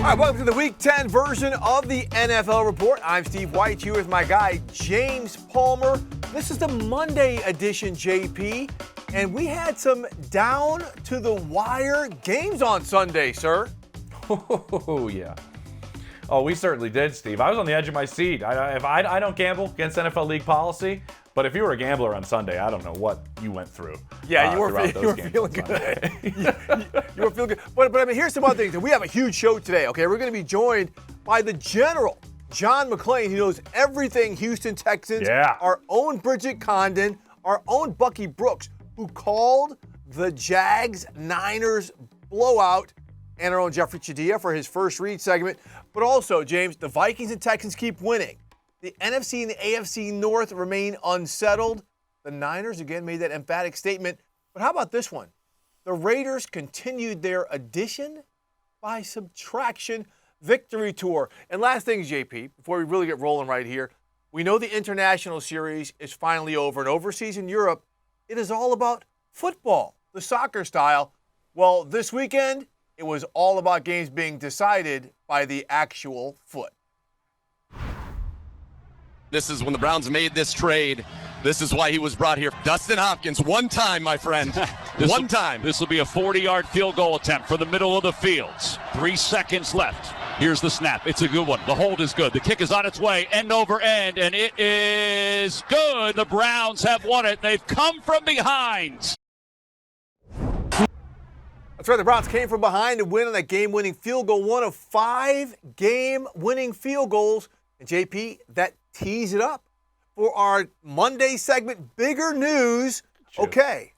All right, welcome to the Week 10 version of the NFL Report. I'm Steve White, here with my guy, James Palmer. This is the Monday edition, JP, and we had some down-to-the-wire games on Sunday, sir. Oh, yeah. Oh, we certainly did, Steve. I was on the edge of my seat. I don't gamble against NFL league policy, but if you were a gambler on Sunday, I don't know what you went through. Yeah, you were feeling good. You were feeling good. But I mean, here's some other things. We have a huge show today, okay? We're going to be joined by the General, John McClain. He knows everything Houston Texans. Yeah. Our own Bridget Condon, our own Bucky Brooks, who called the Jags-Niners blowout, and our own Jeffrey Chadilla for his first read segment. But also, James, the Vikings and Texans keep winning. The NFC and the AFC North remain unsettled. The Niners, again, made that emphatic statement. But how about this one? The Raiders continued their addition by subtraction victory tour. And last thing, JP, before we really get rolling right here, we know the international series is finally over. And overseas in Europe, it is all about football, the soccer style. Well, this weekend, it was all about games being decided by the actual foot. This is when the Browns made this trade. This is why he was brought here. Dustin Hopkins, one time, my friend. One time. This will be a 40-yard field goal attempt for the middle of the field. 3 seconds left. Here's the snap. It's a good one. The hold is good. The kick is on its way, end over end, and it is good. The Browns have won it. They've come from behind. That's right. The Browns came from behind to win on that game-winning field goal. One of 5 game-winning field goals. And, JP, that tees it up for our Monday segment. Bigger news. Okay,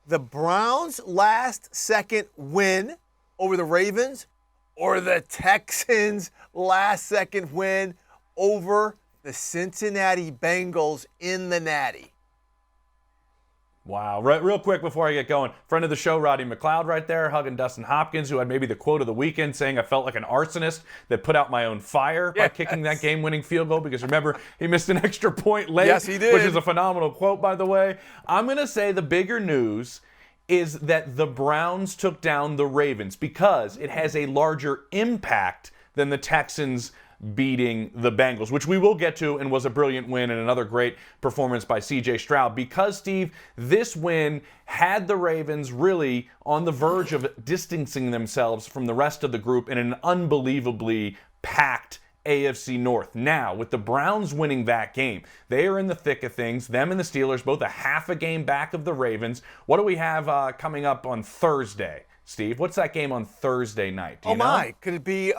the Browns' last-second win over the Ravens, or the Texans' last-second win over the Cincinnati Bengals in the Natty. Wow. Real quick before I get going, friend of the show, Roddy McLeod right there, hugging Dustin Hopkins, who had maybe the quote of the weekend saying, I felt like an arsonist that put out my own fire by kicking that game-winning field goal, because remember, he missed an extra point late. Yes, he did. Which is a phenomenal quote, by the way. I'm going to say the bigger news is that the Browns took down the Ravens, because it has a larger impact than the Texans beating the Bengals, which we will get to, and was a brilliant win and another great performance by C.J. Stroud. Because, Steve, this win had the Ravens really on the verge of distancing themselves from the rest of the group in an unbelievably packed AFC North. Now, with the Browns winning that game, they are in the thick of things. Them and the Steelers, both a half a game back of the Ravens. What do we have coming up on Thursday, Steve? What's that game on Thursday night? Do you know? My. Could it be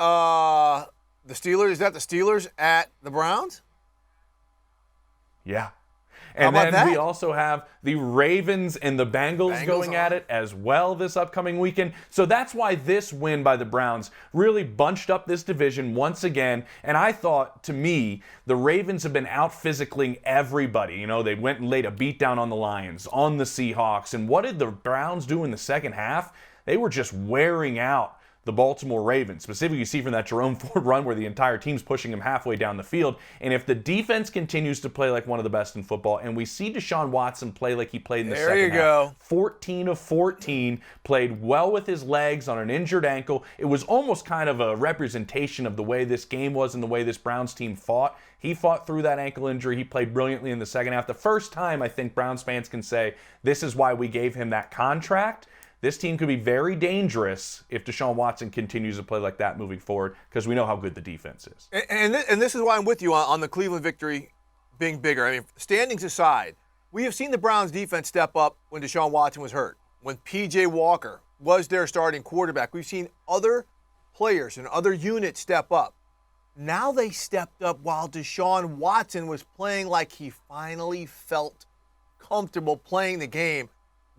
the Steelers? Is that the Steelers at the Browns? Yeah. And then we also have the Ravens and the Bengals going at it as well this upcoming weekend. So that's why this win by the Browns really bunched up this division once again. And I thought, to me, the Ravens have been out physicaling everybody. You know, they went and laid a beatdown on the Lions, on the Seahawks. And what did the Browns do in the second half? They were just wearing out the Baltimore Ravens. Specifically, you see from that Jerome Ford run where the entire team's pushing him halfway down the field. And if the defense continues to play like one of the best in football, and we see Deshaun Watson play like he played in the second half, 14 of 14, played well with his legs on an injured ankle. It was almost kind of a representation of the way this game was and the way this Browns team fought. He fought through that ankle injury. He played brilliantly in the second half. The first time I think Browns fans can say, this is why we gave him that contract. This team could be very dangerous if Deshaun Watson continues to play like that moving forward, because we know how good the defense is. And this is why I'm with you on the Cleveland victory being bigger. I mean, standings aside, we have seen the Browns defense step up when Deshaun Watson was hurt, when P.J. Walker was their starting quarterback. We've seen other players and other units step up. Now they stepped up while Deshaun Watson was playing like he finally felt comfortable playing the game.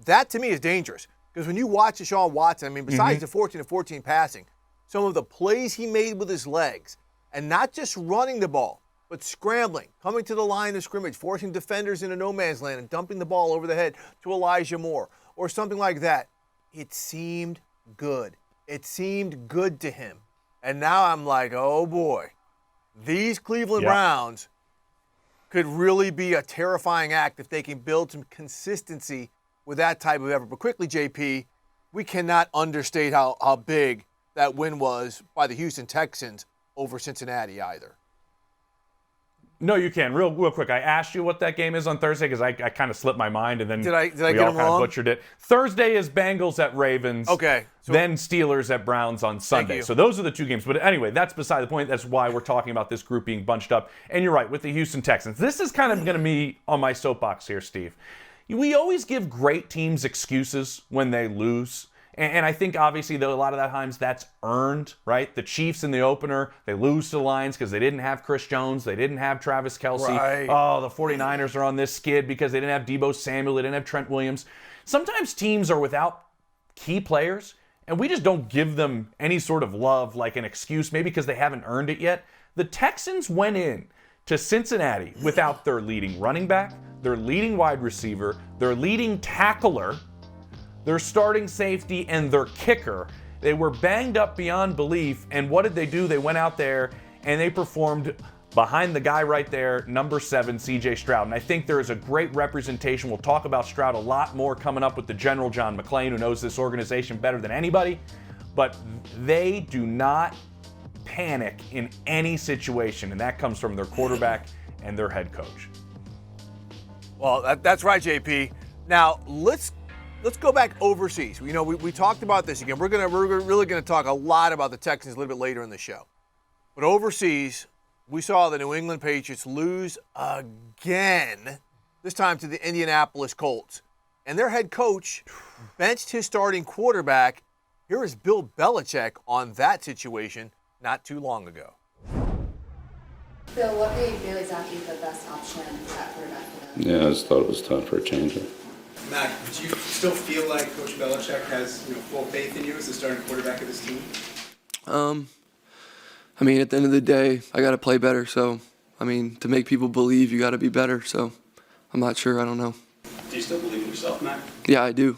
That, to me, is dangerous. Because when you watch Deshaun Watson, I mean, besides the 14-14 passing, some of the plays he made with his legs, and not just running the ball, but scrambling, coming to the line of scrimmage, forcing defenders into no man's land and dumping the ball over the head to Elijah Moore, or something like that, it seemed good. It seemed good to him. And now I'm like, oh boy, these Cleveland Browns could really be a terrifying act if they can build some consistency with that type of effort. But quickly, JP, we cannot understate how big that win was by the Houston Texans over Cincinnati either. No, you can. Real quick. I asked you what that game is on Thursday because I kind of slipped my mind, and then did I we get all them kind wrong? of butchered it. Thursday is Bengals at Ravens. Okay. Then Steelers at Browns on Sunday. So those are the two games. But anyway, that's beside the point. That's why we're talking about this group being bunched up. And you're right, with the Houston Texans. This is kind of going to be on my soapbox here, Steve. We always give great teams excuses when they lose. And I think, obviously, though, a lot of that times that's earned, right? The Chiefs in the opener, they lose to the Lions because they didn't have Chris Jones. They didn't have Travis Kelce. Right. Oh, the 49ers are on this skid because they didn't have Deebo Samuel. They didn't have Trent Williams. Sometimes teams are without key players, and we just don't give them any sort of love, like an excuse, maybe because they haven't earned it yet. The Texans went in to Cincinnati without their leading running back, their leading wide receiver, their leading tackler, their starting safety, and their kicker. They were banged up beyond belief, and what did they do? They went out there and they performed behind the guy right there, number 7, C.J. Stroud. And I think there is a great representation. We'll talk about Stroud a lot more coming up with the General John McClain, who knows this organization better than anybody. But they do not panic in any situation, and that comes from their quarterback and their head coach. Well, that's right, JP. Now, let's go back overseas. You know, we talked about this again. We're really gonna talk a lot about the Texans a little bit later in the show. But overseas, we saw the New England Patriots lose again, this time to the Indianapolis Colts. And their head coach benched his starting quarterback. Here is Bill Belichick on that situation not too long ago. Bill, what made Bailey Zappi the best option at quarterback for them? Yeah, I just thought it was time for a change. Mac, do you still feel like Coach Belichick has full faith in you as the starting quarterback of this team? I mean, at the end of the day, I got to play better. So, I mean, to make people believe, you got to be better. So, I'm not sure. I don't know. Do you still believe in yourself, Mac? Yeah, I do.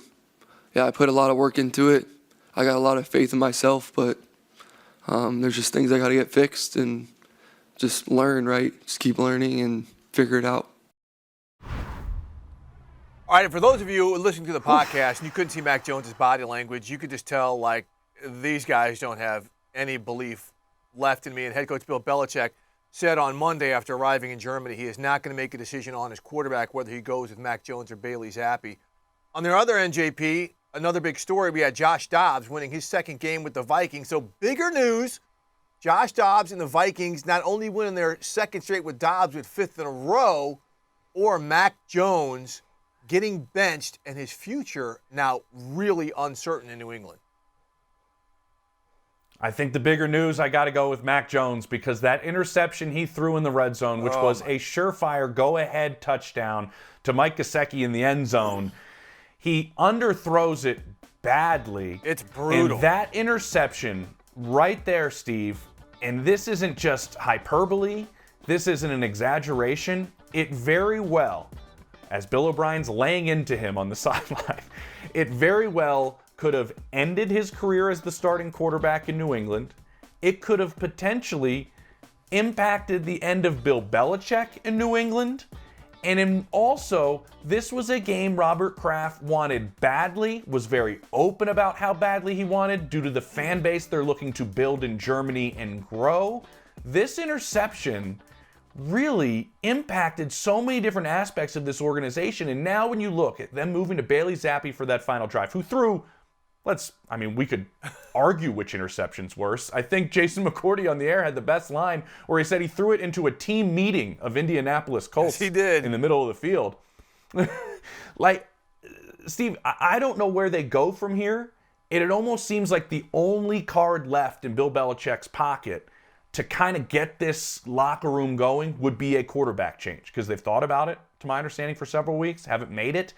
Yeah, I put a lot of work into it. I got a lot of faith in myself, but there's just things I got to get fixed and just learn, right? Just keep learning and figure it out. All right, and for those of you listening to the podcast and you couldn't see Mac Jones' body language, you could just tell, like, these guys don't have any belief left in me. And head coach Bill Belichick said on Monday after arriving in Germany he is not going to make a decision on his quarterback, whether he goes with Mac Jones or Bailey Zappi. On the other end, JP, another big story, we had Josh Dobbs winning his second game with the Vikings. So bigger news, Josh Dobbs and the Vikings not only winning their second straight with Dobbs with 5th in a row, or Mac Jones getting benched and his future now really uncertain in New England. I think the bigger news, I got to go with Mac Jones, because that interception he threw in the red zone, which was a surefire go-ahead touchdown to Mike Gesicki in the end zone, he underthrows it badly. It's brutal. And that interception right there, Steve, and this isn't just hyperbole, this isn't an exaggeration, it very well, as Bill O'Brien's laying into him on the sideline, it very well could have ended his career as the starting quarterback in New England. It could have potentially impacted the end of Bill Belichick in New England. And also, this was a game Robert Kraft wanted badly, was very open about how badly he wanted due to the fan base they're looking to build in Germany and grow. This interception really impacted so many different aspects of this organization. And now when you look at them moving to Bailey Zappi for that final drive, who threw, we could argue which interception's worse. I think Jason McCourty on the air had the best line where he said he threw it into a team meeting of Indianapolis Colts. Yes, he did. In the middle of the field. Steve, I don't know where they go from here. It almost seems like the only card left in Bill Belichick's pocket to kind of get this locker room going would be a quarterback change, because they've thought about it, to my understanding, for several weeks, haven't made it.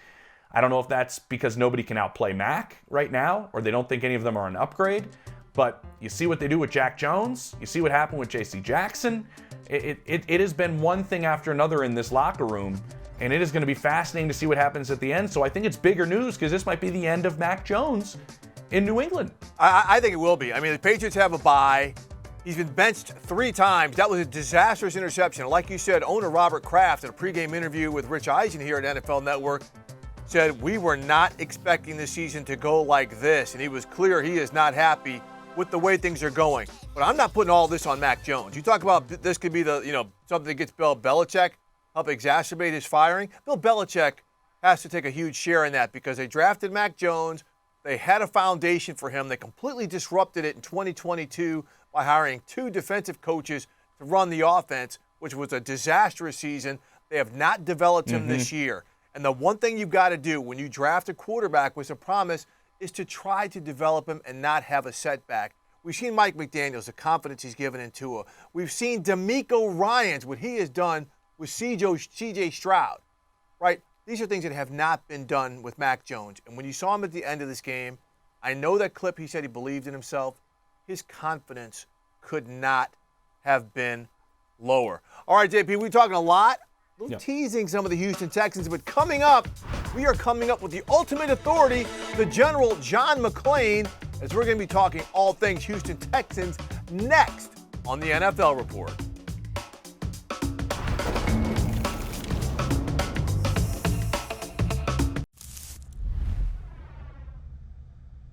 I don't know if that's because nobody can outplay Mac right now, or they don't think any of them are an upgrade, but you see what they do with Jack Jones, you see what happened with J.C. Jackson. It has been one thing after another in this locker room, and it is going to be fascinating to see what happens at the end. So I think it's bigger news, because this might be the end of Mac Jones in New England. I think it will be. I mean, the Patriots have a bye. He's been benched 3 times. That was a disastrous interception. Like you said, owner Robert Kraft, in a pregame interview with Rich Eisen here at NFL Network, said, "We were not expecting the season to go like this." And he was clear he is not happy with the way things are going. But I'm not putting all this on Mac Jones. You talk about this could be the, something that gets Bill Belichick, help exacerbate his firing. Bill Belichick has to take a huge share in that because they drafted Mac Jones. They had a foundation for him. They completely disrupted it in 2022 by hiring 2 defensive coaches to run the offense, which was a disastrous season. They have not developed him this year. And the one thing you've got to do when you draft a quarterback with a promise is to try to develop him and not have a setback. We've seen Mike McDaniels, the confidence he's given in Tua. We've seen DeMeco Ryans, what he has done with C.J. Stroud, right? These are things that have not been done with Mac Jones. And when you saw him at the end of this game, I know that clip, he said he believed in himself. His confidence could not have been lower. All right, JP, we're talking a lot. Teasing some of the Houston Texans, but coming up, we are coming up with the ultimate authority, the General John McClain, as we're going to be talking all things Houston Texans next on the NFL Report.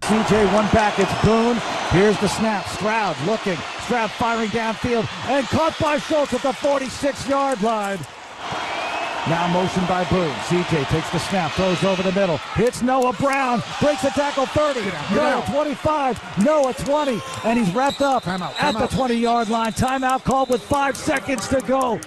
CJ one back, it's Boone. Here's the snap. Stroud looking. Stroud firing downfield and caught by Schultz at the 46-yard line. Now motion by Boone. CJ takes the snap, throws over the middle. Hits Noah Brown, breaks the tackle 30. Noah 25, Noah 20, and he's wrapped up at the 20-yard line. Timeout called with 5 seconds to go.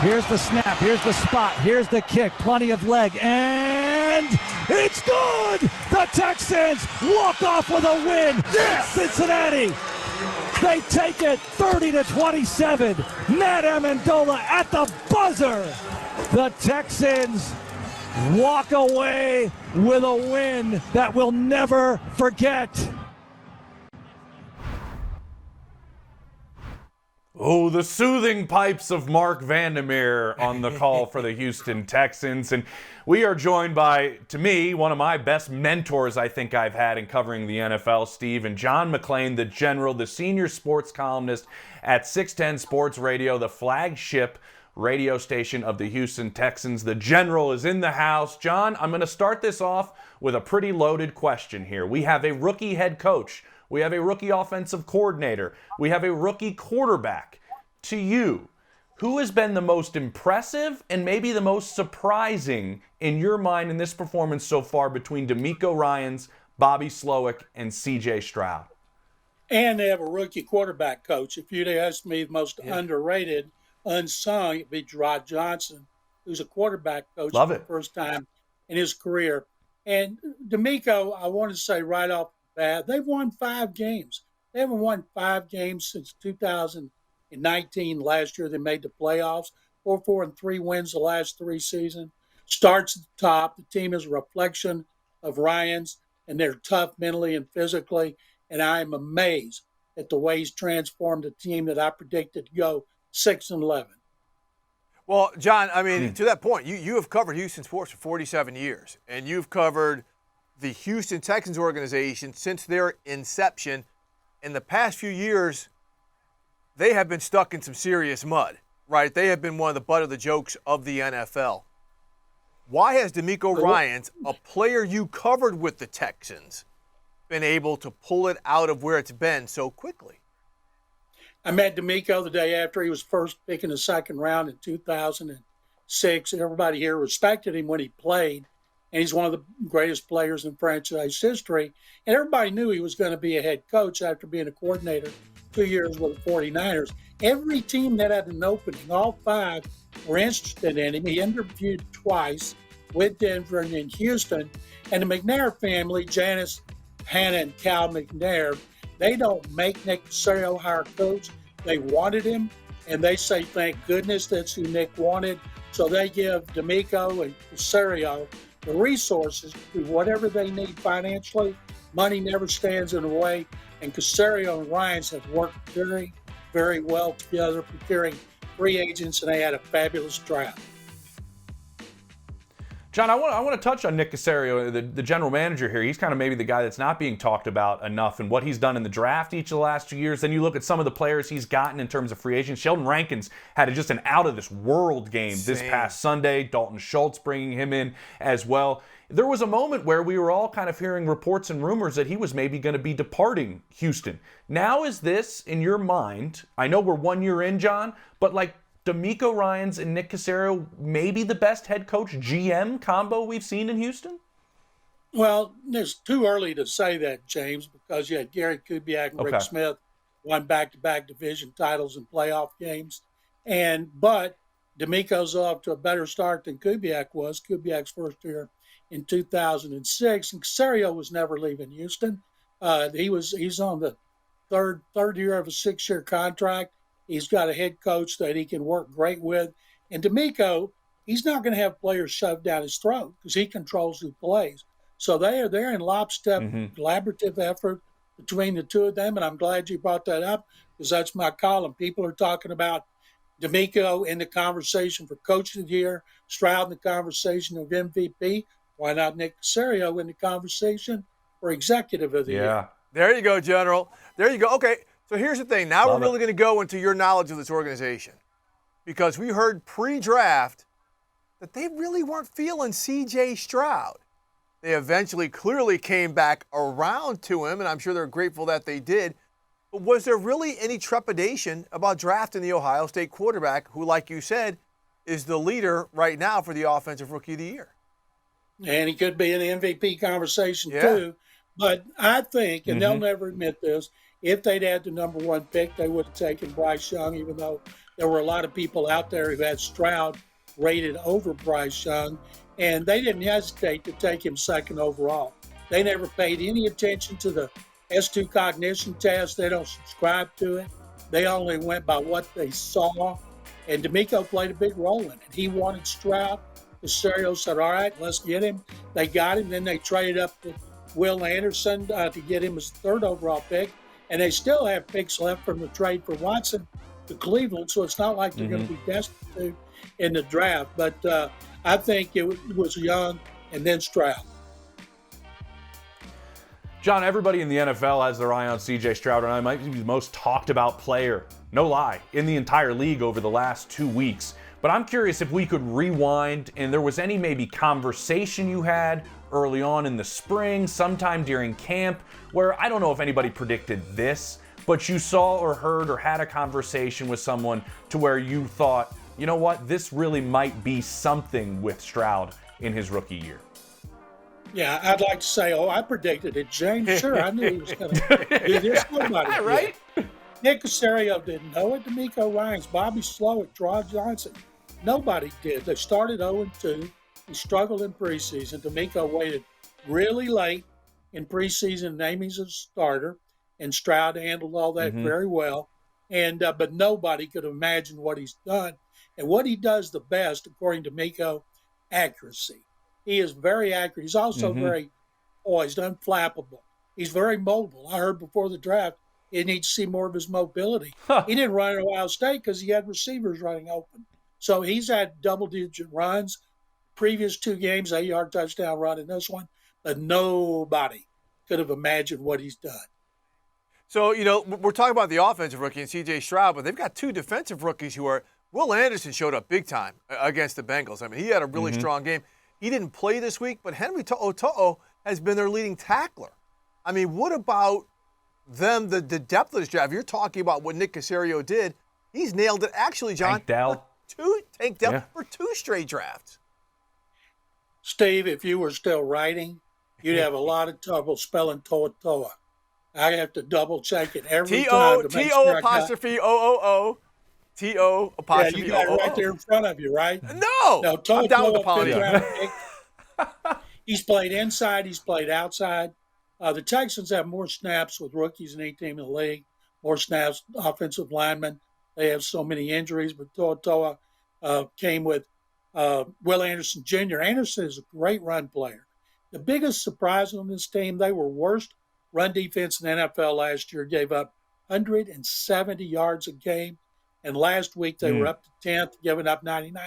Here's the snap, here's the spot, here's the kick. Plenty of leg, and it's good! The Texans walk off with a win. Yes! Cincinnati. They take it 30-27. Matt Amendola at the buzzer. The Texans walk away with a win that we'll never forget. Oh, the soothing pipes of Mark Vandermeer on the call for the Houston Texans. And we are joined by, to me, one of my best mentors I think I've had in covering the NFL, Steve, and John McClain, the General, the senior sports columnist at 610 Sports Radio, the flagship radio station of the Houston Texans. The General is in the house. John, I'm going to start this off with a pretty loaded question here. We have a rookie head coach. We have a rookie offensive coordinator. We have a rookie quarterback. To you, who has been the most impressive and maybe the most surprising in your mind in this performance so far between DeMeco Ryans, Bobby Slowick, and C.J. Stroud? And they have a rookie quarterback coach. If you'd asked me the most underrated, unsung, it'd be Rod Johnson, who's a quarterback coach for the first time in his career. And DeMeco, I want to say right off the bat, they've won 5 games. They haven't won 5 games since 2019. Last year they made the playoffs. 4-3 wins the last 3 seasons. Starts at the top. The team is a reflection of Ryans, and they're tough mentally and physically. And I am amazed at the way he's transformed a team that I predicted to go 6-11. Well, John, I mean, to that point, you have covered Houston sports for 47 years, and you've covered the Houston Texans organization since their inception. In the past few years, they have been stuck in some serious mud, right? They have been one of the butt of the jokes of the NFL. Why has DeMeco Ryans, a player you covered with the Texans, been able to pull it out of where it's been so quickly? I met DeMeco the day after he was first picked in the second round in 2006. Everybody here respected him when he played, and he's one of the greatest players in franchise history. And everybody knew he was going to be a head coach after being a coordinator 2 years with the 49ers. Every team that had an opening, all 5 were interested in him. He interviewed twice with Denver and in Houston. And the McNair family, Janice, Hannah, and Cal McNair, they don't make Nick Caserio hire coach. They wanted him, and they say, thank goodness that's who Nick wanted. So they give DeMeco and Caserio the resources to do whatever they need financially. Money never stands in the way. And Caserio and Ryans have worked very, very well together, procuring free agents, and they had a fabulous draft. John, I want to touch on Nick Caserio, the general manager here. He's kind of maybe the guy that's not being talked about enough and what he's done in the draft each of the last 2 years. Then you look at some of the players he's gotten in terms of free agents. Sheldon Rankins had just an out-of-this-world game this past Sunday. Dalton Schultz bringing him in as well. There was a moment where we were all kind of hearing reports and rumors that he was maybe going to be departing Houston. Now is this, in your mind, I know we're 1 year in, John, but like D'Amico Ryans and Nick Caserio maybe the best head coach GM combo we've seen in Houston? Well, it's too early to say that, James, because you had Gary Kubiak and Rick Smith won back-to-back division titles in playoff games. But D'Amico's off to a better start than Kubiak was. Kubiak's first year in 2006, and Caserio was never leaving Houston. He's on the third year of a 6-year contract. He's got a head coach that he can work great with. And D'Amico, he's not going to have players shoved down his throat because he controls who plays. So they're in lockstep, collaborative effort between the two of them. And I'm glad you brought that up because that's my column. People are talking about D'Amico in the conversation for Coach of the Year, Stroud in the conversation of MVP. Why not Nick Caserio in the conversation for Executive of the Year? There you go, General. There you go. Okay. So here's the thing. Now we're really going to go into your knowledge of this organization because we heard pre-draft that they really weren't feeling C.J. Stroud. They eventually clearly came back around to him, and I'm sure they're grateful that they did. But was there really any trepidation about drafting the Ohio State quarterback who, like you said, is the leader right now for the Offensive Rookie of the Year? And he could be in the MVP conversation too. But I think, and they'll never admit this, if they'd had the number 1 pick, they would have taken Bryce Young, even though there were a lot of people out there who had Stroud rated over Bryce Young. And they didn't hesitate to take him second overall. They never paid any attention to the S2 cognition test. They don't subscribe to it. They only went by what they saw. And D'Amico played a big role in it. He wanted Stroud. Caserio said, all right, let's get him. They got him. Then they traded up with Will Anderson to get him as the 3rd overall pick. And they still have picks left from the trade for Watson to Cleveland, so it's not like they're going to be destitute in the draft. But I think it was Young and then Stroud. John, everybody in the NFL has their eye on C.J. Stroud, and I might be the most talked about player, no lie, in the entire league over the last 2 weeks. But I'm curious if we could rewind and there was any maybe conversation you had early on in the spring, sometime during camp, where I don't know if anybody predicted this, but you saw or heard or had a conversation with someone to where you thought, you know what, this really might be something with Stroud in his rookie year. Yeah, I'd like to say, I predicted it, James. Sure, I knew he was going to do this. Nobody did. Right? Nick Caserio didn't know it. D'Amico Ryans, Bobby Slowick, Rod Johnson. Nobody did. They started 0-2. He struggled in preseason. D'Amico waited really late in preseason, naming as a starter, and Stroud handled all that very well. But nobody could imagine what he's done. And what he does the best, according to D'Amico, accuracy. He is very accurate. He's also very poised, unflappable. He's very mobile. I heard before the draft, he needs to see more of his mobility. He didn't run at Ohio State because he had receivers running open. So he's had double-digit runs. Previous 2 games, 8-yard touchdown run in this one, but nobody could have imagined what he's done. So, we're talking about the offensive rookie and C.J. Stroud, but they've got 2 defensive rookies who are – Will Anderson showed up big time against the Bengals. I mean, he had a really strong game. He didn't play this week, but Henry To'o has been their leading tackler. I mean, what about them, the depth of this draft? If you're talking about what Nick Caserio did, he's nailed it. Actually, John, Tank Dell for 2 straight drafts. Steve, if you were still writing, you'd have a lot of trouble spelling Toa. I have to double check it every time to make sure apostrophe O-O-O. T-O apostrophe you got it right there in front of you, right? No, I'm down with the Polynesian. He's played inside. He's played outside. The Texans have more snaps with rookies than any team in the league, more snaps, offensive linemen. They have so many injuries, but Toa came with Will Anderson Jr. Anderson is a great run player. The biggest surprise on this team, they were worst run defense in the NFL last year, gave up 170 yards a game. And last week they were up to 10th, giving up 99.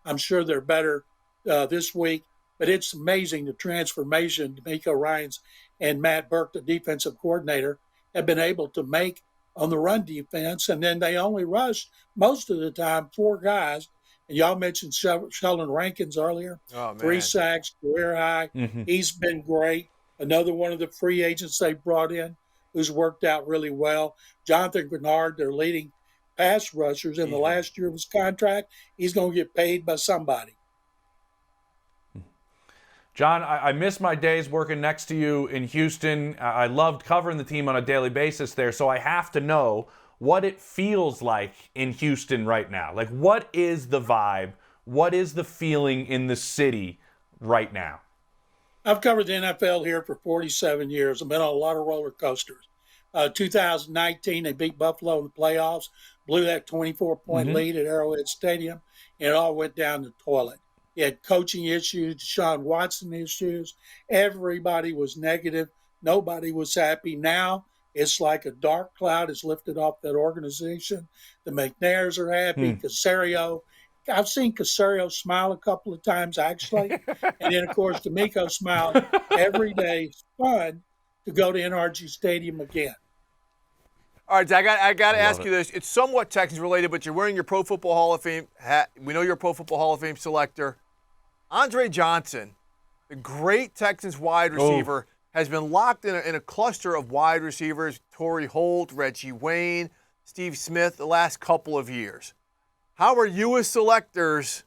I'm sure they're better this week. But it's amazing the transformation D'Amico Ryans and Matt Burke, the defensive coordinator, have been able to make on the run defense. And then they only rush most of the time 4 guys. And y'all mentioned Sheldon Rankins earlier. Oh, 3 sacks, career high. Mm-hmm. He's been great. Another one of the free agents they brought in who's worked out really well. Jonathan Grenard, their leading pass rushers in the last year of his contract. He's going to get paid by somebody. John, I miss my days working next to you in Houston. I loved covering the team on a daily basis there, so I have to know what it feels like in Houston right now. Like, what is the vibe? What is the feeling in the city right now? I've covered the NFL here for 47 years. I've been on a lot of roller coasters. 2019, they beat Buffalo in the playoffs, blew that 24-point lead at Arrowhead Stadium, and it all went down the toilet. You had coaching issues, Deshaun Watson issues. Everybody was negative. Nobody was happy. Now it's like a dark cloud is lifted off that organization. The McNairs are happy. Caserio, I've seen Caserio smile a couple of times, actually. And then, of course, D'Amico smiled every day. It's fun to go to NRG Stadium again. All right, I got to ask you this. It's somewhat Texans related, but you're wearing your Pro Football Hall of Fame hat. We know you're a Pro Football Hall of Fame selector. Andre Johnson, the great Texans wide receiver, has been locked in a cluster of wide receivers. Torrey Holt, Reggie Wayne, Steve Smith, the last couple of years. How are you as selectors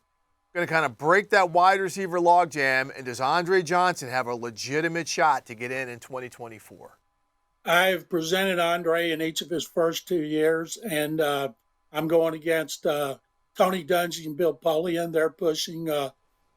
going to kind of break that wide receiver logjam, and does Andre Johnson have a legitimate shot to get in 2024? I've presented Andre in each of his first 2 years, and I'm going against Tony Dungy and Bill Polian. They're pushing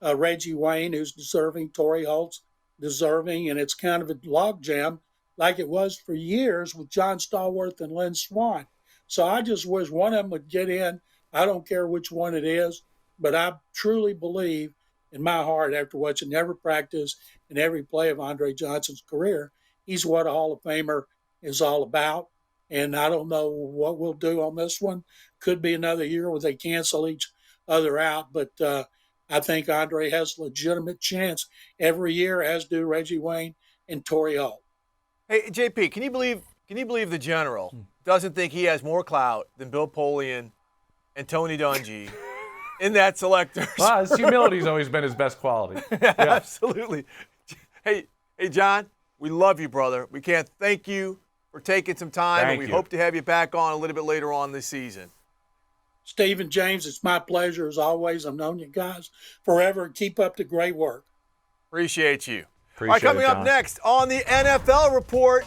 Reggie Wayne, who's deserving, Torrey Holt's deserving, and it's kind of a logjam like it was for years with John Stallworth and Lynn Swann. So I just wish one of them would get in. I don't care which one it is, but I truly believe in my heart, after watching every practice and every play of Andre Johnson's career, he's what a Hall of Famer is all about. And I don't know what we'll do on this one. Could be another year where they cancel each other out, but I think Andre has a legitimate chance every year, as do Reggie Wayne and Torrey Holt. Hey, JP, can you believe the general doesn't think he has more clout than Bill Polian and Tony Dungy in that selectors? Well, his humility's always been his best quality. Yeah. Absolutely. Hey, John, we love you, brother. We can't thank you for taking some time, and we hope to have you back on a little bit later on this season. Steve and James, it's my pleasure as always. I've known you guys forever. Keep up the great work. Appreciate you. All right, coming up next on the NFL Report,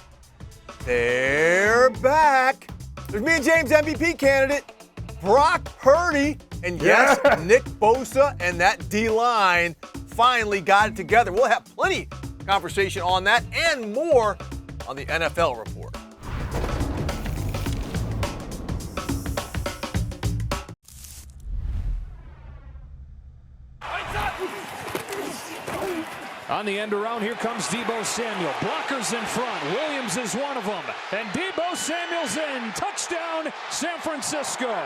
they're back. There's me and James MVP candidate, Brock Purdy, and yes, Nick Bosa and that D-line finally got it together. We'll have plenty of conversation on that and more on the NFL Report. On the end around, here comes Deebo Samuel. Blockers in front. Williams is one of them. And Deebo Samuel's in. Touchdown, San Francisco.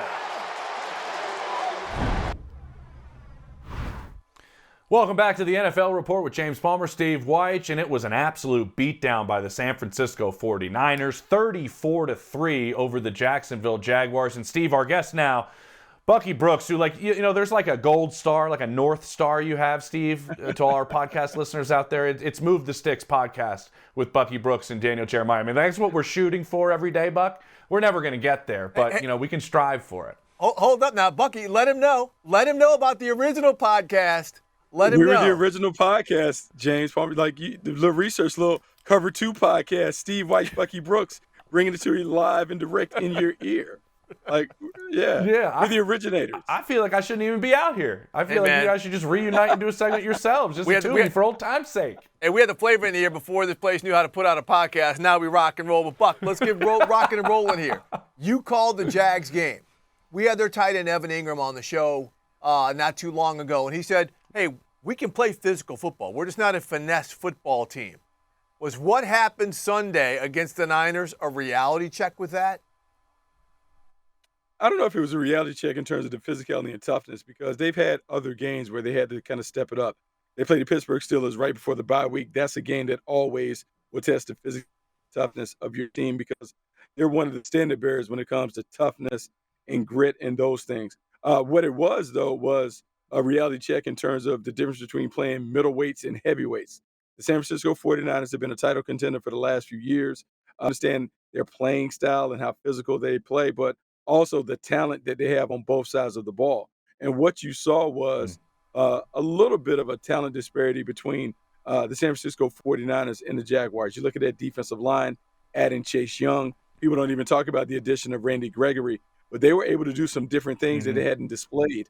Welcome back to the NFL Report with James Palmer, Steve Wyche, and it was an absolute beatdown by the San Francisco 49ers, 34-3 over the Jacksonville Jaguars. And Steve, our guest now, Bucky Brooks, who, like, you know, there's like a gold star, like a North Star you have, Steve, to all our podcast listeners out there. It's Move the Sticks podcast with Bucky Brooks and Daniel Jeremiah. I mean, that's what we're shooting for every day, Buck. We're never going to get there, but, you know, we can strive for it. Hold up now, Bucky. Let him know. Let him know about the original podcast. Let him know. We were the original podcast, James. Probably like the little research, little Cover 2 podcast, Steve Wyche, Bucky Brooks, bringing it to you live and direct in your ear. Like, yeah, we're the originators. I feel like I shouldn't even be out here. I feel like you guys should just reunite and do a segment yourselves, just for old time's sake. And we had the flavor in the air before this place knew how to put out a podcast. Now we rock and roll. But Buck, let's get rocking and rolling here. You called the Jags game. We had their tight end Evan Ingram on the show not too long ago, and he said, hey, we can play physical football. We're just not a finesse football team. Was what happened Sunday against the Niners a reality check with that? I don't know if it was a reality check in terms of the physicality and toughness, because they've had other games where they had to kind of step it up They play the Pittsburgh Steelers right before the bye week. That's a game that always will test the physical toughness of your team because they're one of the standard bearers when it comes to toughness and grit and those things. What it was, though, was a reality check in terms of the difference between playing middleweights and heavyweights. The San Francisco 49ers have been a title contender for the last few years. I understand their playing style and how physical they play, but also the talent that they have on both sides of the ball. And what you saw was a little bit of a talent disparity between the San Francisco 49ers and the Jaguars. You look at that defensive line, adding Chase Young. People don't even talk about the addition of Randy Gregory, but they were able to do some different things that they hadn't displayed.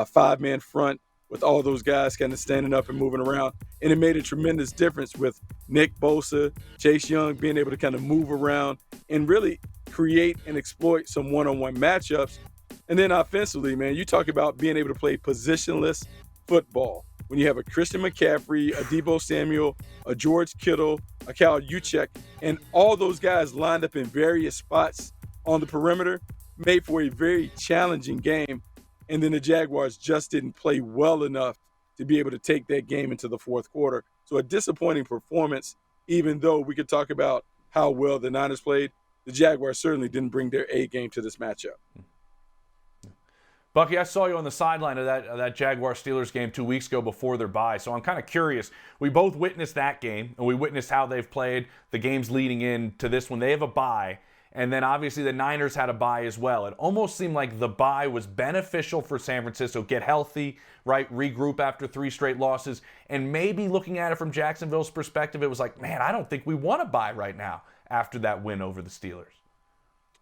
Five-man front with all those guys kind of standing up and moving around. And it made a tremendous difference with Nick Bosa, Chase Young being able to kind of move around and really create and exploit some one-on-one matchups. And then offensively, man, you talk about being able to play positionless football. When you have a Christian McCaffrey, a Deebo Samuel, a George Kittle, a Kyle Juszczyk, and all those guys lined up in various spots on the perimeter, made for a very challenging game. And then the Jaguars just didn't play well enough to be able to take that game into the fourth quarter. So a disappointing performance, even though we could talk about how well the Niners played. The Jaguars certainly didn't bring their A game to this matchup. Bucky, I saw you on the sideline of that Jaguars-Steelers game 2 weeks ago before their bye, so I'm kind of curious. We both witnessed that game, and we witnessed how they've played the games leading into this one. They have a bye, and then obviously the Niners had a bye as well. It almost seemed like the bye was beneficial for San Francisco. Get healthy, right? Regroup after 3 straight losses, and maybe looking at it from Jacksonville's perspective, it was like, man, I don't think we want to bye right now after that win over the Steelers.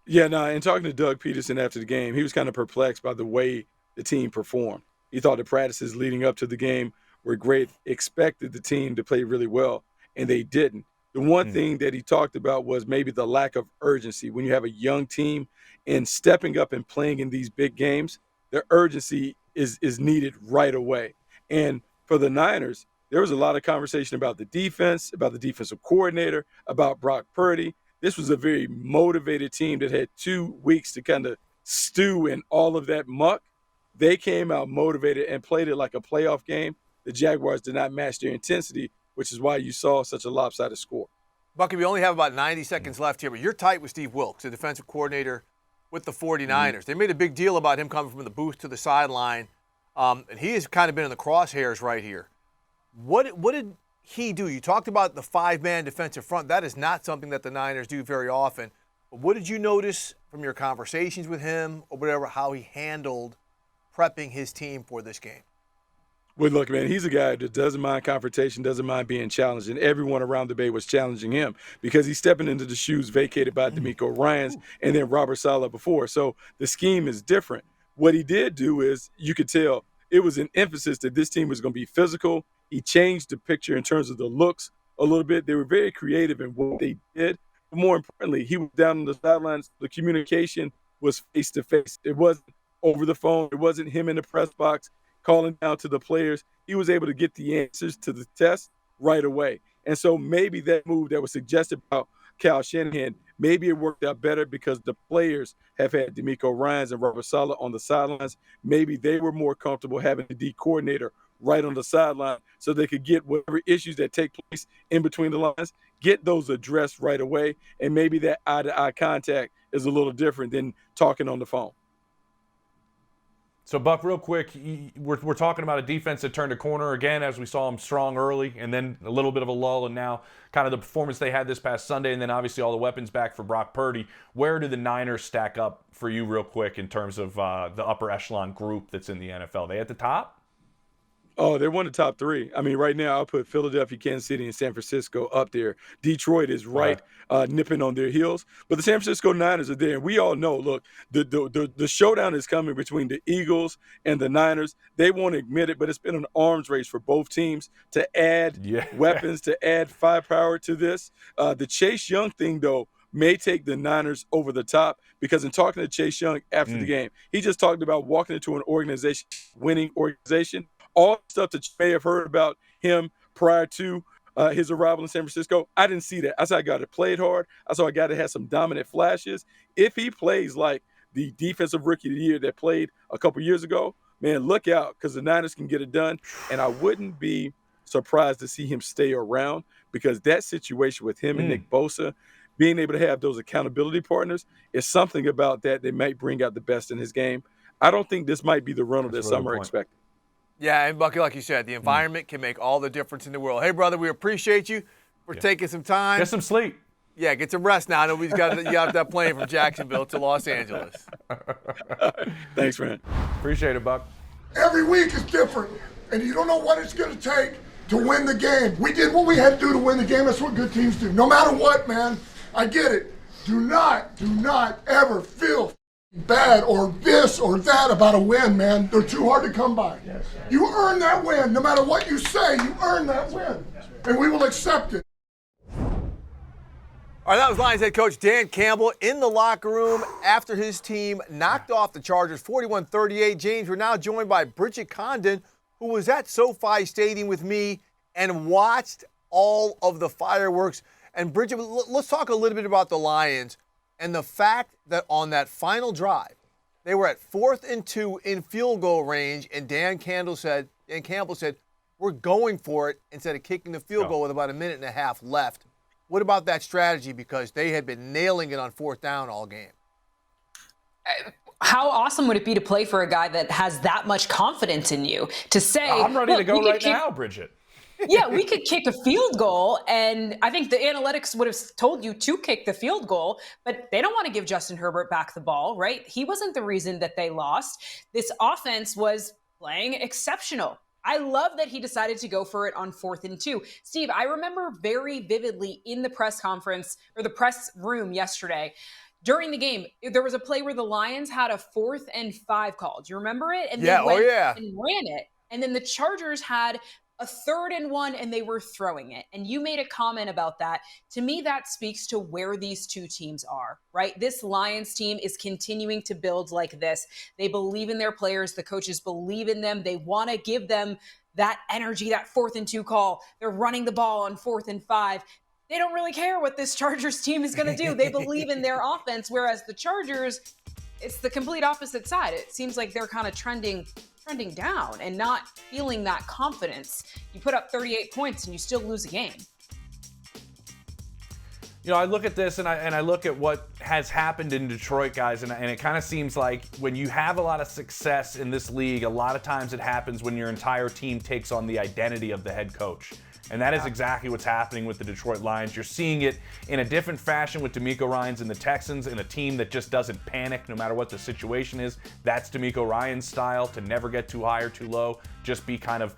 Yeah, no, and talking to Doug Peterson after the game, he was kind of perplexed by the way the team performed. He thought the practices leading up to the game were great, expected the team to play really well, and they didn't. The one thing that he talked about was maybe the lack of urgency. When you have a young team and stepping up and playing in these big games, the urgency is needed right away. And for the Niners, there was a lot of conversation about the defense, about the defensive coordinator, about Brock Purdy. This was a very motivated team that had 2 weeks to kind of stew in all of that muck. They came out motivated and played it like a playoff game. The Jaguars did not match their intensity, which is why you saw such a lopsided score. Bucky, we only have about 90 seconds left here, but you're tight with Steve Wilks, the defensive coordinator with the 49ers. They made a big deal about him coming from the booth to the sideline, and he has kind of been in the crosshairs right here. What did he do? You talked about the 5-man defensive front. That is not something that the Niners do very often. But what did you notice from your conversations with him or whatever, how he handled prepping his team for this game? Well, look, man, he's a guy that doesn't mind confrontation, doesn't mind being challenged, and everyone around the Bay was challenging him because he's stepping into the shoes vacated by D'Amico Ryans and then Robert Saleh before. So the scheme is different. What he did do is, you could tell, it was an emphasis that this team was going to be physical. He changed the picture in terms of the looks a little bit. They were very creative in what they did. But more importantly, he was down on the sidelines. The communication was face-to-face. It wasn't over the phone. It wasn't him in the press box calling down to the players. He was able to get the answers to the test right away. And so maybe that move that was suggested by Kyle Shanahan, maybe it worked out better because the players have had D'Amico Ryans and Robert Saleh on the sidelines. Maybe they were more comfortable having the D coordinator right on the sideline so they could get whatever issues that take place in between the lines, get those addressed right away. And maybe that eye-to-eye contact is a little different than talking on the phone. So, Buck, real quick, we're talking about a defense that turned a corner again as we saw them strong early and then a little bit of a lull, and now kind of the performance they had this past Sunday, and then obviously all the weapons back for Brock Purdy. Where do the Niners stack up for you real quick in terms of the upper echelon group that's in the NFL? They at the top? Oh, they're one of the top 3. I mean, right now I'll put Philadelphia, Kansas City, and San Francisco up there. Detroit is right nipping on their heels. But the San Francisco Niners are there. And we all know, look, the showdown is coming between the Eagles and the Niners. They won't admit it, but it's been an arms race for both teams to add weapons, to add firepower to this. The Chase Young thing, though, may take the Niners over the top because in talking to Chase Young after the game, he just talked about walking into an organization, winning organization. All the stuff that you may have heard about him prior to his arrival in San Francisco, I didn't see that. I saw a guy that played hard. I saw a guy that had some dominant flashes. If he plays like the defensive rookie of the year that played a couple years ago, man, look out because the Niners can get it done. And I wouldn't be surprised to see him stay around, because that situation with him and Nick Bosa, being able to have those accountability partners, is something about that might bring out the best in his game. I don't think this might be the run of that some are expecting. Yeah, and Bucky, like you said, the environment can make all the difference in the world. Hey, brother, we appreciate you for taking some time. Get some sleep. Yeah, get some rest now. Nobody's got that plane from Jacksonville to Los Angeles. Thanks, man. Appreciate it, Buck. Every week is different, and you don't know what it's going to take to win the game. We did what we had to do to win the game. That's what good teams do. No matter what, man, I get it. Do not ever feel bad or this or that about a win, man. They're too hard to come by. You earn that win. No matter what you say, you earn that win, and we will accept it. All right, that was Lions head coach Dan Campbell in the locker room after his team knocked off the Chargers 41-38. James, we're now joined by Bridget Condon, who was at SoFi Stadium with me and watched all of the fireworks. And Bridget, let's talk a little bit about the Lions and the fact that on that final drive, they were at 4th and 2 in field goal range, and Dan Campbell said, we're going for it instead of kicking the field goal with about a minute and a half left. What about that strategy? Because they had been nailing it on 4th down all game. How awesome would it be to play for a guy that has that much confidence in you to say, I'm ready to go right now, Bridget. Yeah, we could kick a field goal, and I think the analytics would have told you to kick the field goal, but they don't want to give Justin Herbert back the ball, right? He wasn't the reason that they lost. This offense was playing exceptional. I love that he decided to go for it on 4th and 2. Steve, I remember very vividly in the press conference or the press room yesterday, during the game, there was a play where the Lions had a 4th and 5 call. Do you remember it? And they went and ran it. And then the Chargers had a 3rd and 1, and they were throwing it. And you made a comment about that. To me, that speaks to where these two teams are, right? This Lions team is continuing to build like this. They believe in their players. The coaches believe in them. They want to give them that energy, that 4th and 2 call. They're running the ball on 4th and 5. They don't really care what this Chargers team is going to do. They believe in their offense, whereas the Chargers, it's the complete opposite side. It seems like they're kind of trending down and not feeling that confidence. You put up 38 points and you still lose a game. You know, I look at this and I look at what has happened in Detroit, guys, and it kind of seems like when you have a lot of success in this league, a lot of times it happens when your entire team takes on the identity of the head coach. And that is exactly what's happening with the Detroit Lions. You're seeing it in a different fashion with DeMeco Ryans and the Texans, in a team that just doesn't panic no matter what the situation is. That's DeMeco Ryans' style, to never get too high or too low, just be kind of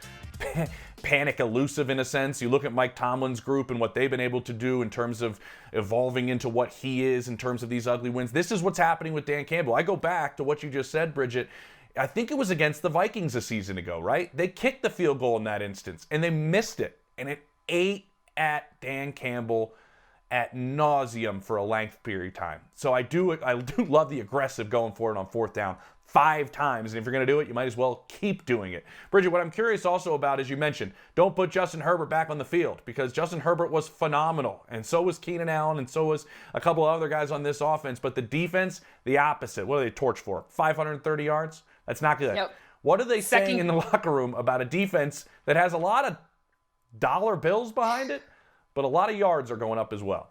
panic elusive in a sense. You look at Mike Tomlin's group and what they've been able to do in terms of evolving into what he is in terms of these ugly wins. This is what's happening with Dan Campbell. I go back to what you just said, Bridget. I think it was against the Vikings a season ago, right? They kicked the field goal in that instance, and they missed it. And it ate at Dan Campbell ad nauseum for a length period of time. So I do love the aggressive going for it on 4th down 5 times. And if you're going to do it, you might as well keep doing it. Bridget, what I'm curious also about, as you mentioned, don't put Justin Herbert back on the field, because Justin Herbert was phenomenal. And so was Keenan Allen, and so was a couple of other guys on this offense. But the defense, the opposite. What are they torched for? 530 yards? That's not good. Yep. What are they saying in the locker room about a defense that has a lot of dollar bills behind it, but a lot of yards are going up as well?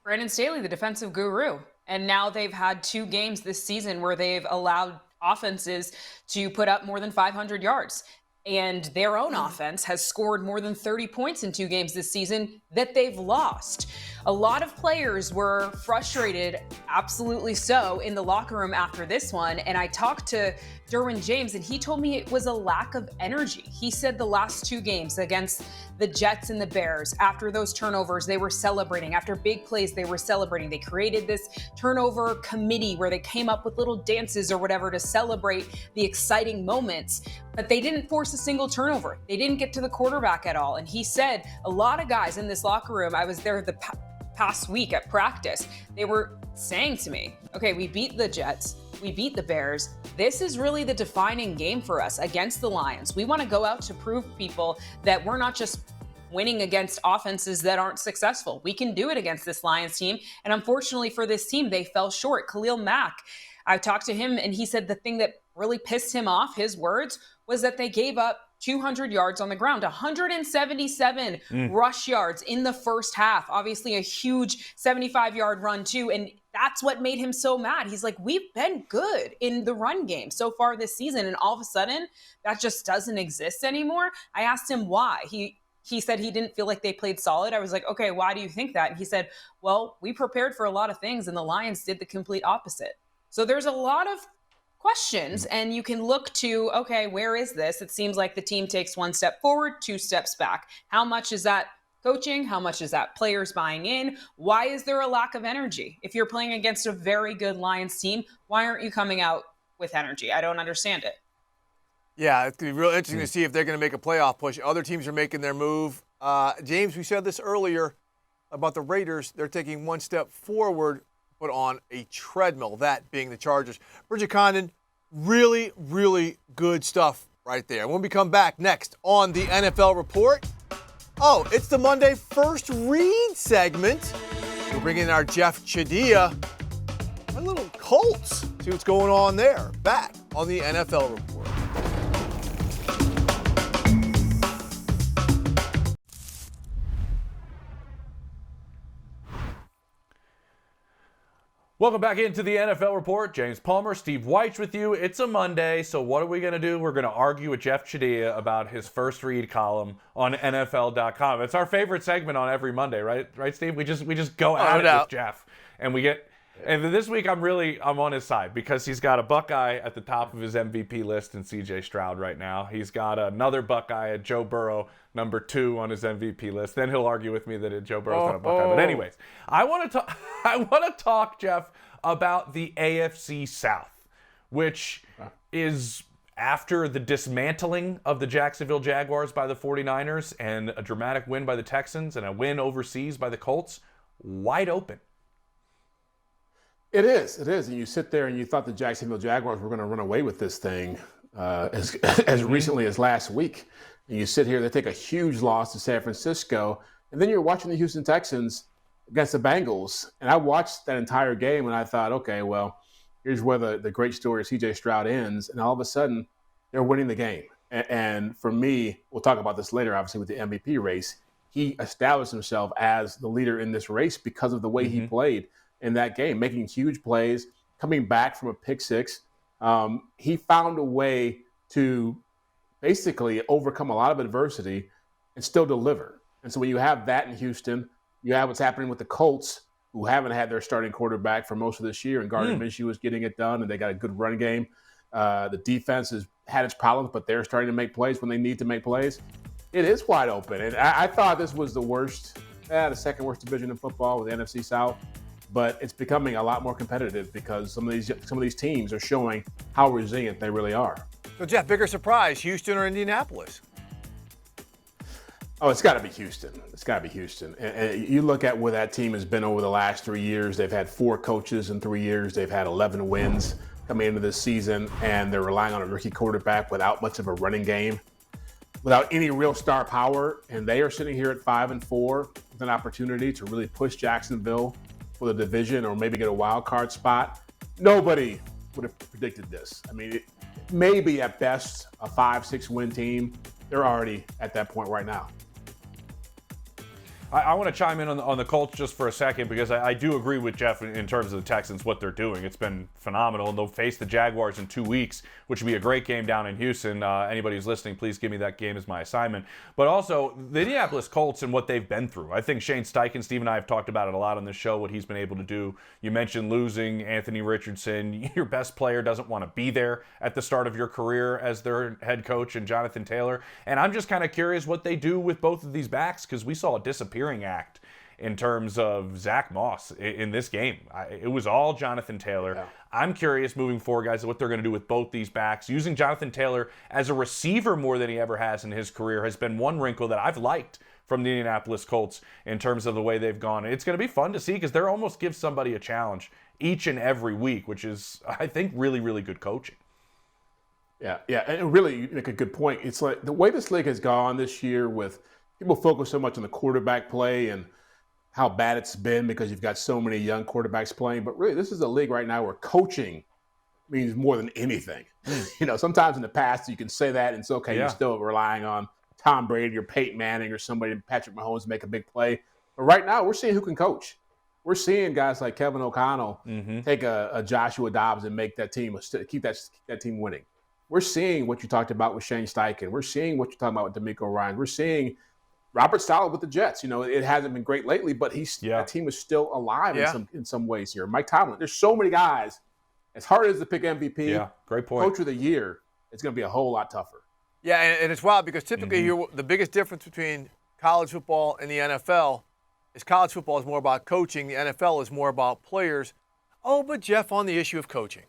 Brandon Staley, the defensive guru. And now they've had 2 games this season where they've allowed offenses to put up more than 500 yards. And their own offense has scored more than 30 points in 2 games this season that they've lost. A lot of players were frustrated, absolutely so, in the locker room after this one. And I talked to Derwin James, and he told me it was a lack of energy. He said the last 2 games against the Jets and the Bears, after those turnovers, they were celebrating. After big plays, they were celebrating. They created this turnover committee where they came up with little dances or whatever to celebrate the exciting moments. But they didn't force a single turnover. They didn't get to the quarterback at all. And he said a lot of guys in this locker room, I was there the past week at practice, they were saying to me, okay, we beat the Jets, we beat the Bears. This is really the defining game for us against the Lions. We want to go out to prove people that we're not just winning against offenses that aren't successful. We can do it against this Lions team. And unfortunately for this team, they fell short. Khalil Mack, I talked to him and he said the thing that really pissed him off, his words, was that they gave up 200 yards on the ground, 177 rush yards in the first half. Obviously a huge 75-yard run too. And that's what made him so mad. He's like, we've been good in the run game so far this season. And all of a sudden that just doesn't exist anymore. I asked him why. He said he didn't feel like they played solid. I was like, okay, why do you think that? And he said, well, we prepared for a lot of things and the Lions did the complete opposite. So there's a lot of questions and you can look to, okay, where is this? It seems like the team takes one step forward, two steps back. How much is that coaching? How much is that players buying in? Why is there a lack of energy? If you're playing against a very good Lions team, why aren't you coming out with energy? I don't understand it. Yeah, it's going to be real interesting to see if they're going to make a playoff push. Other teams are making their move. James, we said this earlier about the Raiders. They're taking one step forward, but on a treadmill, that being the Chargers. Bridget Condon, really, really good stuff right there. When we come back next on the NFL Report, it's the Monday First Read segment. We're bringing in our Jeff Chadia. My little Colts. See what's going on there. Back on the NFL Report. Welcome back into the NFL Report. James Palmer, Steve Weich with you. It's a Monday, so what are we going to do? We're going to argue with Jeff Chadia about his first read column on NFL.com. It's our favorite segment on every Monday, right? Right, Steve? We just go at it with Jeff, and we get. And this week I'm on his side because he's got a Buckeye at the top of his MVP list in C.J. Stroud right now. He's got another Buckeye at Joe Burrow, number 2 on his MVP list. Then he'll argue with me that Joe Burrow's not a Buckeye. But anyways, I want to talk, Jeff, about the AFC South, which is after the dismantling of the Jacksonville Jaguars by the 49ers and a dramatic win by the Texans and a win overseas by the Colts, wide open. It is. And you sit there and you thought the Jacksonville Jaguars were going to run away with this thing as recently as last week. And you sit here, they take a huge loss to San Francisco, and then you're watching the Houston Texans against the Bengals. And I watched that entire game and I thought, okay, well, here's where the great story of C.J. Stroud ends. And all of a sudden, they're winning the game. And for me, we'll talk about this later, obviously, with the MVP race. He established himself as the leader in this race because of the way he played in that game, making huge plays, coming back from a pick six. He found a way to basically overcome a lot of adversity and still deliver. And so when you have that in Houston, you have what's happening with the Colts, who haven't had their starting quarterback for most of this year, and Gardner Minshew was getting it done, and they got a good run game. The defense has had its problems, but they're starting to make plays when they need to make plays. It is wide open. And I thought this was the second worst division in football with the NFC South. But it's becoming a lot more competitive because some of these teams are showing how resilient they really are. So, Jeff, bigger surprise, Houston or Indianapolis? Oh, it's got to be Houston. It's got to be Houston. And you look at where that team has been over the last 3 years. They've had 4 coaches in 3 years. They've had 11 wins coming into this season, and they're relying on a rookie quarterback without much of a running game, without any real star power. And they are sitting here at 5-4 with an opportunity to really push Jacksonville for the division or maybe get a wild card spot. Nobody would have predicted this. I mean, maybe at best a 5-6 win team. They're already at that point right now. I want to chime in on the Colts just for a second because I do agree with Jeff in terms of the Texans, what they're doing. It's been phenomenal, and they'll face the Jaguars in 2 weeks, which will be a great game down in Houston. Anybody who's listening, please give me that game as my assignment. But also, the Indianapolis Colts and what they've been through. I think Shane Steichen, Steve and I have talked about it a lot on this show, what he's been able to do. You mentioned losing Anthony Richardson. Your best player doesn't want to be there at the start of your career as their head coach, and Jonathan Taylor. And I'm just kind of curious what they do with both of these backs because we saw a disappearing act in terms of Zach Moss in this game. It was all Jonathan Taylor. Yeah. I'm curious moving forward, guys, what they're going to do with both these backs. Using Jonathan Taylor as a receiver more than he ever has in his career has been one wrinkle that I've liked from the Indianapolis Colts in terms of the way they've gone. It's going to be fun to see because they're almost give somebody a challenge each and every week, which is, I think, really, really good coaching. Yeah, and really, you make a good point. It's like the way this league has gone this year with people focus so much on the quarterback play and how bad it's been because you've got so many young quarterbacks playing. But really, this is a league right now where coaching means more than anything. Sometimes in the past you can say that and it's okay, Yeah. you're still relying on Tom Brady or Peyton Manning or somebody, Patrick Mahomes, to make a big play. But right now we're seeing who can coach. We're seeing guys like Kevin O'Connell take a Joshua Dobbs and make that team keep that team winning. We're seeing what you talked about with Shane Steichen. We're seeing what you're talking about with D'Amico Ryans. We're seeing Robert Saleh with the Jets. It hasn't been great lately, but that team is still alive in some ways here. Mike Tomlin. There's so many guys. As hard as to pick MVP, great point. Coach of the Year, it's going to be a whole lot tougher. Yeah, and it's wild because typically the biggest difference between college football and the NFL is college football is more about coaching. The NFL is more about players. Oh, but Jeff, on the issue of coaching,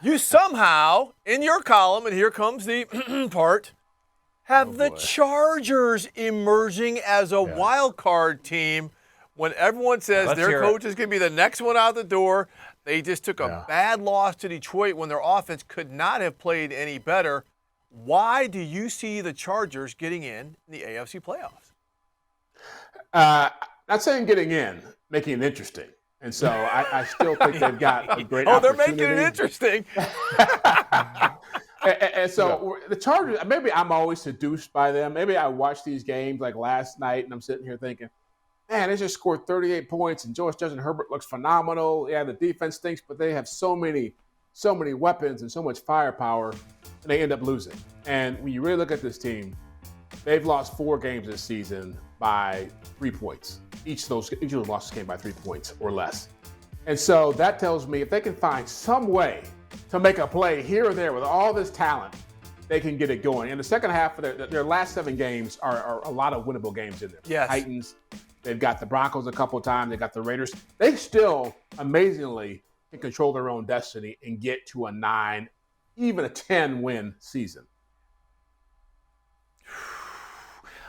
you somehow, in your column, and here comes the part, have the Chargers emerging as a wild card team when everyone says their coach is going to be the next one out the door. They just took a bad loss to Detroit when their offense could not have played any better. Why do you see the Chargers getting in the AFC playoffs? Not saying getting in, making it interesting. And so I still think they've got a great opportunity. They're making it interesting. and so the Chargers, maybe I'm always seduced by them. Maybe I watch these games like last night and I'm sitting here thinking, man, they just scored 38 points and Justin Herbert looks phenomenal. Yeah, the defense stinks, but they have so many weapons and so much firepower, and they end up losing. And when you really look at this team, they've lost 4 games this season by 3 points. Each of those losses came by 3 points or less. And so that tells me if they can find some way to make a play here or there with all this talent, they can get it going. In the second half of their last 7 games are a lot of winnable games in there. Yes. Titans, they've got the Broncos a couple of times, they got the Raiders. They still, amazingly, can control their own destiny and get to a 9, even a 10-win season.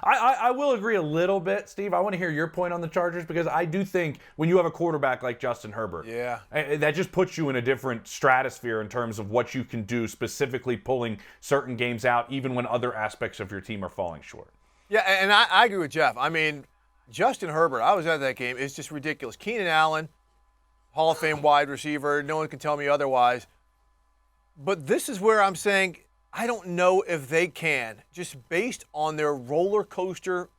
I will agree a little bit, Steve. I want to hear your point on the Chargers because I do think when you have a quarterback like Justin Herbert, that just puts you in a different stratosphere in terms of what you can do, specifically pulling certain games out, even when other aspects of your team are falling short. Yeah, and I agree with Jeff. I mean, Justin Herbert, I was at that game, it's just ridiculous. Keenan Allen, Hall of Fame wide receiver, no one can tell me otherwise. But this is where I'm saying I don't know if they can, just based on their roller coaster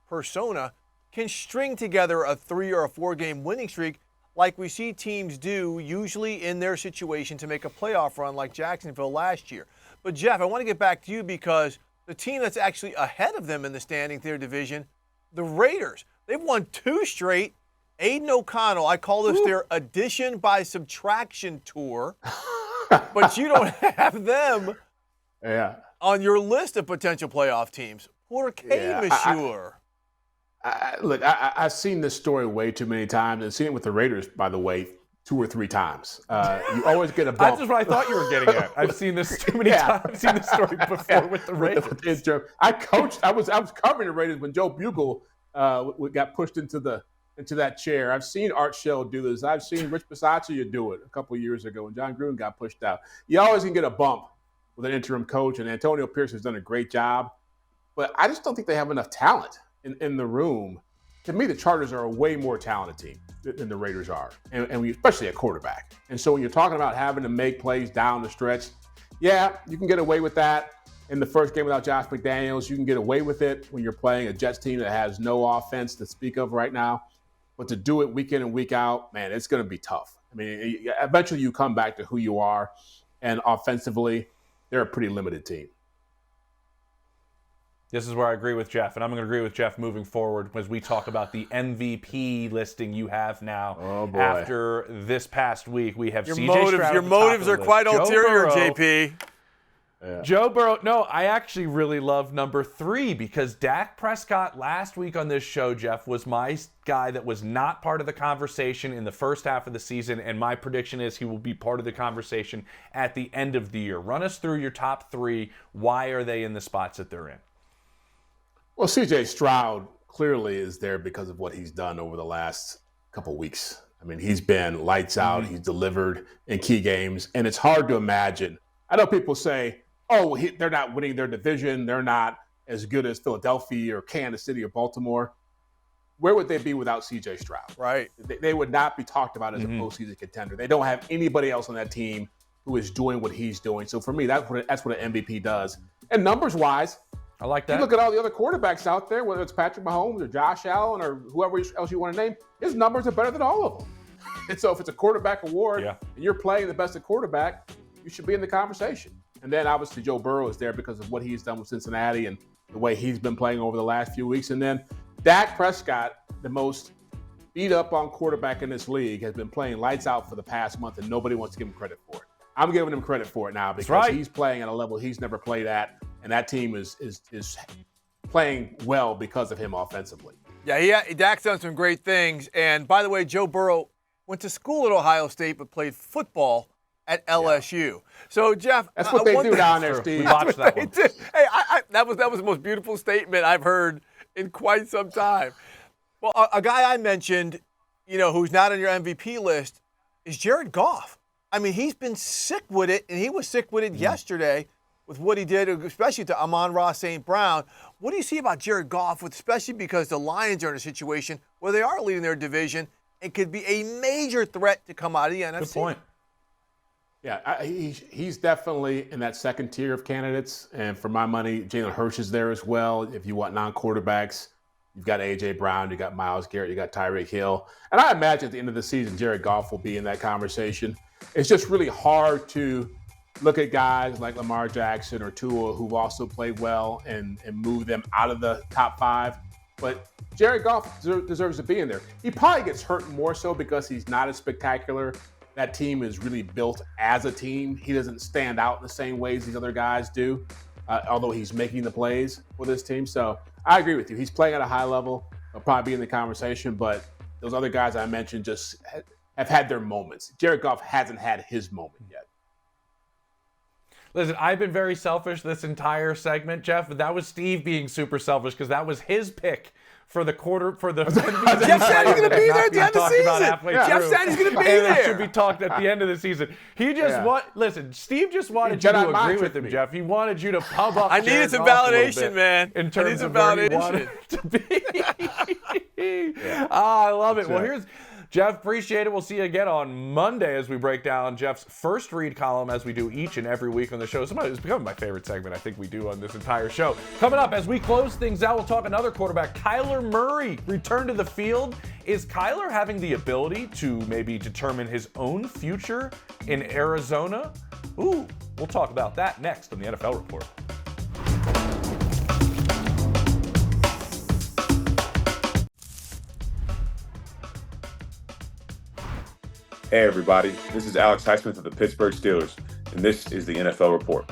persona, can string together a 3 or a 4 game winning streak like we see teams do usually in their situation to make a playoff run like Jacksonville last year. But Jeff, I want to get back to you because the team that's actually ahead of them in the standings, their division, the Raiders, they've won 2 straight. Aiden O'Connell, I call this their addition by subtraction tour, but you don't have them on your list of potential playoff teams. Monsieur. Look, I've seen this story way too many times, and seen it with the Raiders, by the way, 2 or 3 times. You always get a bump. That's just what I thought you were getting at. I've seen this too many times. I've seen this story before with the Raiders. I was covering the Raiders when Joe Bugle got pushed into that chair. I've seen Art Shell do this. I've seen Rich Bisaccia do it a couple of years ago when John Gruden got pushed out. You always can get a bump with an interim coach, and Antonio Pierce has done a great job. But I just don't think they have enough talent in the room. To me, the Chargers are a way more talented team than the Raiders are, and especially at quarterback. And so when you're talking about having to make plays down the stretch, yeah, you can get away with that in the first game without Josh McDaniels. You can get away with it when you're playing a Jets team that has no offense to speak of right now. But to do it week in and week out, man, it's going to be tough. I mean, eventually you come back to who you are, and offensively, they're a pretty limited team. This is where I agree with Jeff, and I'm going to agree with Jeff moving forward as we talk about the MVP listing you have now. Oh, boy. After this past week, we have CJ Stroud. Your motives are quite ulterior, JP. Yeah. Joe Burrow. No, I actually really love number 3 because Dak Prescott last week on this show, Jeff, was my guy that was not part of the conversation in the first half of the season, and my prediction is he will be part of the conversation at the end of the year. Run us through your top 3. Why are they in the spots that they're in? Well, CJ Stroud clearly is there because of what he's done over the last couple weeks. I mean, he's been lights out. He's delivered in key games, and it's hard to imagine. I know people say, oh, they're not winning their division. They're not as good as Philadelphia or Kansas City or Baltimore. where would they be without C.J. Stroud? Right. They would not be talked about as a postseason contender. They don't have anybody else on that team who is doing what he's doing. So for me, that's what an MVP does. And numbers-wise, I like that. You look at all the other quarterbacks out there, whether it's Patrick Mahomes or Josh Allen or whoever else you want to name, his numbers are better than all of them. And so if it's a quarterback award and you're playing the best at quarterback, you should be in the conversation. And then obviously Joe Burrow is there because of what he's done with Cincinnati and the way he's been playing over the last few weeks. And then Dak Prescott, the most beat up on quarterback in this league, has been playing lights out for the past month, and nobody wants to give him credit for it. I'm giving him credit for it now because he's playing at a level he's never played at, and that team is playing well because of him offensively. Yeah, Dak's done some great things. And by the way, Joe Burrow went to school at Ohio State but played football at LSU. Yeah. So, Jeff, that's what they do down there, Steve. We watched that one. Hey, that was the most beautiful statement I've heard in quite some time. Well, a guy I mentioned, who's not on your MVP list is Jared Goff. I mean, he's been sick with it, and he was sick with it yesterday with what he did, especially to Amon-Ra St. Brown. What do you see about Jared Goff, especially because the Lions are in a situation where they are leading their division and could be a major threat to come out of the NFC? Good point. Yeah, he's definitely in that second tier of candidates. And for my money, Jalen Hurts is there as well. If you want non-quarterbacks, you've got A.J. Brown, you got Myles Garrett, you got Tyreek Hill. And I imagine at the end of the season, Jared Goff will be in that conversation. It's just really hard to look at guys like Lamar Jackson or Tua who've also played well and move them out of the top 5. But Jared Goff deserves to be in there. He probably gets hurt more so because he's not as spectacular. That team is really built as a team. He doesn't stand out in the same ways these other guys do, although he's making the plays for this team. So I agree with you. He's playing at a high level. He'll probably be in the conversation, but those other guys I mentioned just have had their moments. Jared Goff hasn't had his moment yet. Listen, I've been very selfish this entire segment, Jeff, but that was Steve being super selfish because that was his pick for the quarter for the. Jeff said he's going to be there at the end of the season. Jeff said he's going to be there. And it should be talked at the end of the season. He just listen. Steve just wanted you to agree with him, Jeff. He wanted you to pub up. I needed some validation, man. In terms of where he wanted to be. I love it. Well, here's. Jeff, appreciate it. We'll see you again on Monday as we break down Jeff's first read column as we do each and every week on the show. It's becoming my favorite segment I think we do on this entire show. Coming up, as we close things out, we'll talk another quarterback. Kyler Murray returned to the field. Is Kyler having the ability to maybe determine his own future in Arizona? We'll talk about that next on the NFL Report. Hey everybody, this is Alex Highsmith of the Pittsburgh Steelers, and this is the NFL Report.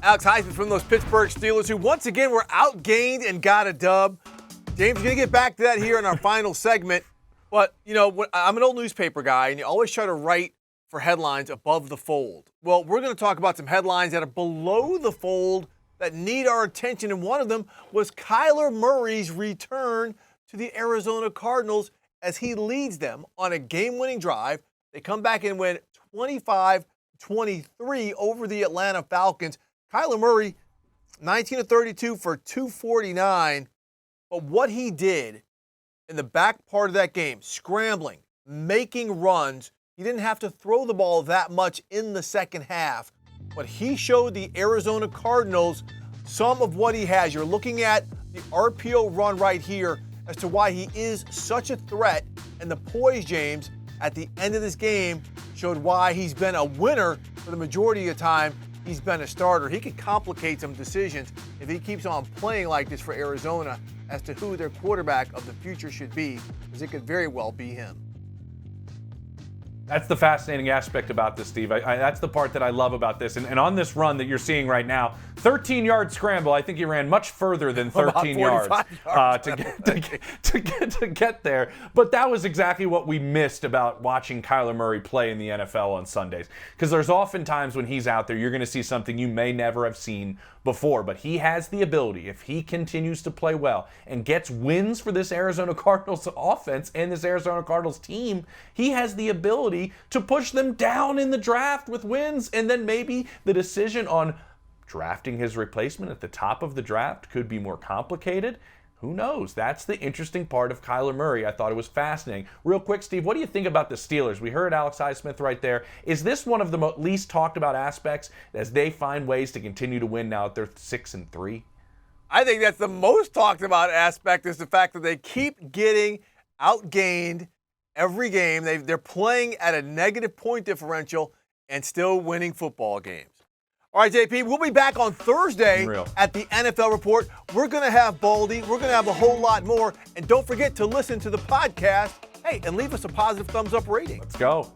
Alex Highsmith from those Pittsburgh Steelers, who once again were outgained and got a dub. James, we're going to get back to that here in our final segment. But, I'm an old newspaper guy, and you always try to write for headlines above the fold. Well, we're going to talk about some headlines that are below the fold that need our attention, and one of them was Kyler Murray's return to the Arizona Cardinals as he leads them on a game-winning drive. They come back and win 25-23 over the Atlanta Falcons. Kyler Murray, 19-32 for 249. But what he did in the back part of that game, scrambling, making runs, he didn't have to throw the ball that much in the second half. But he showed the Arizona Cardinals some of what he has. You're looking at the RPO run right here as to why he is such a threat. And the poise, James, at the end of this game showed why he's been a winner for the majority of the time. He's been a starter. He could complicate some decisions if he keeps on playing like this for Arizona as to who their quarterback of the future should be, because it could very well be him. That's the fascinating aspect about this, Steve. That's the part that I love about this. And on this run that you're seeing right now, 13-yard scramble, I think he ran much further than 13 yards to get there. But that was exactly what we missed about watching Kyler Murray play in the NFL on Sundays. Because there's often times when he's out there, you're going to see something you may never have seen before. But he has the ability, if he continues to play well and gets wins for this Arizona Cardinals offense and this Arizona Cardinals team, he has the ability to push them down in the draft with wins. And then maybe the decision on drafting his replacement at the top of the draft could be more complicated. Who knows? That's the interesting part of Kyler Murray. I thought it was fascinating. Real quick, Steve, what do you think about the Steelers? We heard Alex Highsmith right there. Is this one of the least talked about aspects as they find ways to continue to win now that they're 6-3? I think that's the most talked about aspect is the fact that they keep getting outgained every game. They're playing at a negative point differential and still winning football games. All right, JP, we'll be back on Thursday at the NFL Report. We're going to have Baldy. We're going to have a whole lot more. And don't forget to listen to the podcast. Hey, and leave us a positive thumbs up rating. Let's go.